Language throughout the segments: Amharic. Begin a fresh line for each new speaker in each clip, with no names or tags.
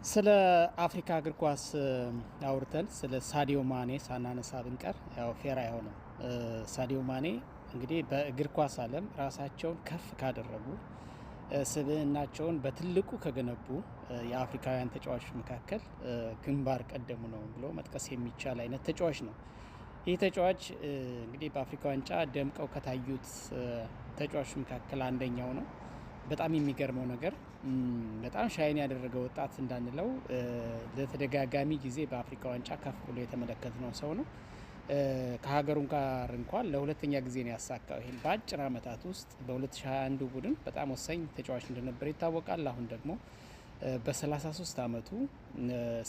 ስለ አፍሪካ እግር ኳስ አውርተን ስለ ሳዲዮ ማኔ ሳናነሳ ብንቀር ያው ፌር አይሆንም። ሳዲዮ ማኔ እንግዲህ በእግር ኳስ ዓለም ራሳቸውን ከፍ ካደረጉ ስብዕናቸውን በትልቁ ከገነቡ የአፍሪካውያን ተጫዋቾች መካከል ግንባር ቀደሙ ነው ብሎ መጥቀስ የሚቻል አይነት ተጫዋች ነው። ይህ ተጫዋች እንግዲህ በአፍሪካ ዋንጫ ደምቀው ከታዩት ተጫዋቾች መካከል አንደኛው ነው። በጣም የሚገርመው ነገር በጣም ሻይን ያደረገ ወጣት እንዳንለው ለተደጋጋሚ ጊዜ በአፍሪካ ዋንጫ ከፍ ብሎ የተመለከትነው ሰው ነው። ከሀገሩን ጋር እንኳን ለሁለተኛ ጊዜ ነው ያሳካው። ይህን በአጭር ዓመታት ውስጥ በ2021 ቡድን በጣም ወሳኝ ተጫዋች እንደነበር ይታወቃል። አሁን ደግሞ በ33 ዓመቱ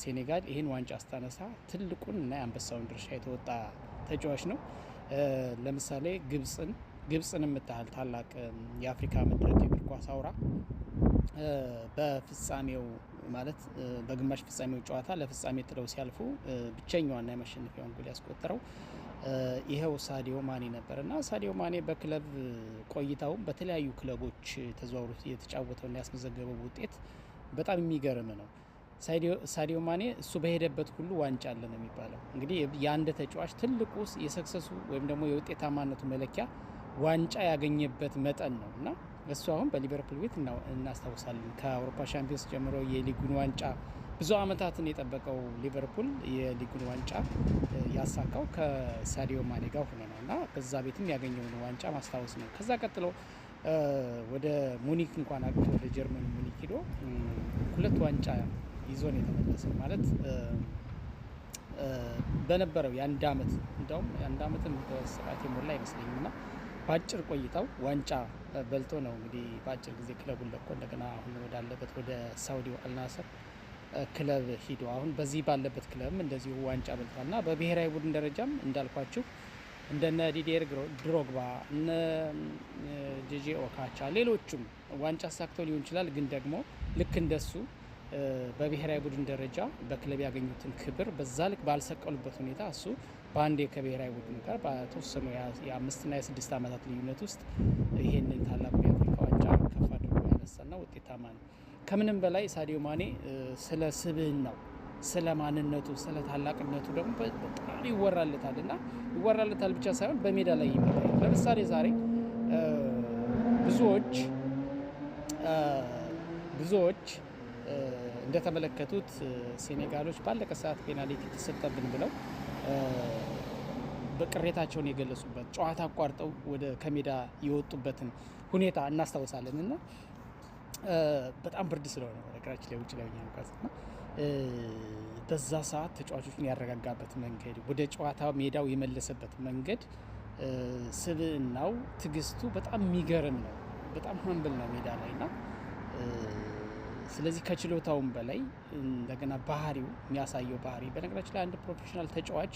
ሴኔጋል ይህን ዋንጫ ስታነሳ ትልቁን እና የአንበሳውን ድርሻ የተወጣ ተጫዋች ነው። ለምሳሌ ግብፅን የምታህል ታላቅ የአፍሪካ መድረክ የእግር ኳስ አውራ በፍጻሜው ማለት በግማሽ ፍጻሜው ጨዋታ ለፍጻሜ ጥለው ሲያልፉ ብቸኛዋና የማሸነፊያውን ጎል ያስቆጠረው ይኸው ሳዲዮ ማኔ ነበር እና ሳዲዮ ማኔ በክለብ ቆይታው በተለያዩ ክለቦች ተዘዋውሮ የተጫወተውና ያስመዘገበው ውጤት በጣም የሚገርም ነው። ሳዲዮ ማኔ እሱ በሄደበት ሁሉ ዋንጫ አለ ነው የሚባለው። እንግዲህ የአንድ ተጫዋች ትልቁ የሰክሰሱ ወይም ደግሞ የውጤታማነቱ መለኪያ ዋንጫ ያገኘበት መጠን ነው እና እሱ አሁን በሊቨርፑል ቤት እናስታውሳለን። ከአውሮፓ ሻምፒዮንስ ጀምሮ የሊጉን ዋንጫ ብዙ ዓመታትን የጠበቀው ሊቨርፑል የሊጉን ዋንጫ ያሳካው ከሳዲዮ ማኔ ጋር ሆኖ ነው እና በዛ ቤትም ያገኘውን ዋንጫ ማስታወስ ነው። ከዛ ቀጥሎ ወደ ሙኒክ እንኳን አግቶ ወደ ጀርመን ሙኒክ ሂዶ 2 ዋንጫ ይዞ ነው የተመለሰው። ማለት በነበረው የአንድ ዓመት እንደውም የአንድ ዓመትም በስርዓት የሞላ አይመስለኝም እና በአጭር ቆይታው ዋንጫ በልቶ ነው እንግዲህ በአጭር ጊዜ ክለቡን ለቆ እንደገና አሁን ወዳለበት ወደ ሳውዲው አልናስር ክለብ ሂዶ አሁን በዚህ ባለበት ክለብም እንደዚሁ ዋንጫ በልቷል እና በብሔራዊ ቡድን ደረጃም እንዳልኳችሁ እንደነ ዲዲየር ድሮግባ እነ ጄጄ ኦካቻ ሌሎቹም ዋንጫ አሳክተው ሊሆን ይችላል። ግን ደግሞ ልክ እንደሱ በብሔራዊ ቡድን ደረጃ በክለብ ያገኙትን ክብር በዛ ልክ ባልሰቀሉበት ሁኔታ እሱ በአንዴ ከብሔራዊ ቡድን ጋር በተወሰኑ የ5ና የ6 ዓመታት ልዩነት ውስጥ ይሄንን ታላቁ የአፍሪካ ዋንጫ ከፍ አድርጎ ያነሳና ውጤታማ ነው። ከምንም በላይ ሳዲዮ ማኔ ስለ ስብዕናው፣ ስለ ማንነቱ፣ ስለ ታላቅነቱ ደግሞ በጣም ይወራለታል እና ይወራለታል ብቻ ሳይሆን በሜዳ ላይ ይመጣል። ለምሳሌ ዛሬ ብዙዎች እንደተመለከቱት ሴኔጋሎች ባለቀ ሰዓት ፔናልቲ ተሰጠብን ብለው በቅሬታቸውን የገለጹበት ጨዋታ አቋርጠው ወደ ከሜዳ የወጡበትን ሁኔታ እናስታውሳለን እና በጣም ብርድ ስለሆነ ነገራችን ላይ ውጭ ላይ ሆኛ በዛ ሰዓት ተጫዋቾችን ያረጋጋበት መንገድ፣ ወደ ጨዋታ ሜዳው የመለሰበት መንገድ፣ ስብዕናው፣ ትግስቱ በጣም የሚገርም ነው። በጣም ሀምብል ነው ሜዳ ላይ እና ስለዚህ ከችሎታውም በላይ እንደገና ባህሪው የሚያሳየው ባህሪ በነገራችን ላይ አንድ ፕሮፌሽናል ተጫዋች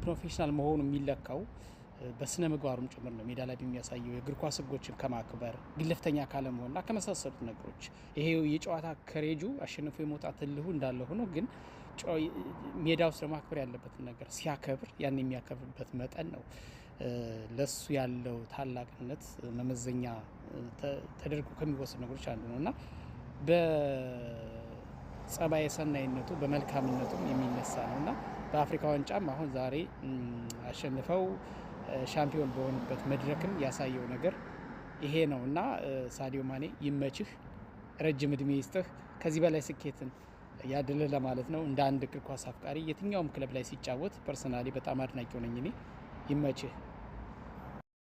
ፕሮፌሽናል መሆኑ የሚለካው በስነ ምግባሩም ጭምር ነው። ሜዳ ላይ የሚያሳየው የእግር ኳስ ሕጎችን ከማክበር ግልፍተኛ ካለመሆንና ከመሳሰሉት ነገሮች ይሄ የጨዋታ ከሬጁ አሸንፎ የመውጣት እልሁ እንዳለ ሆኖ ግን ሜዳ ውስጥ ለማክበር ያለበትን ነገር ሲያከብር ያን የሚያከብርበት መጠን ነው ለሱ ያለው ታላቅነት መመዘኛ ተደርጎ ከሚወሰዱ ነገሮች አንዱ ነው እና በጸባይ ሰናይነቱ በመልካምነቱም የሚነሳ ነው እና በአፍሪካ ዋንጫም አሁን ዛሬ አሸንፈው ሻምፒዮን በሆኑበት መድረክም ያሳየው ነገር ይሄ ነው እና ሳዲዮ ማኔ ይመችህ፣ ረጅም እድሜ ይስጥህ፣ ከዚህ በላይ ስኬትን ያድልህ ለማለት ነው። እንደ አንድ እግር ኳስ አፍቃሪ የትኛውም ክለብ ላይ ሲጫወት ፐርሰናሊ በጣም አድናቂው ነኝ እኔ። ይመችህ።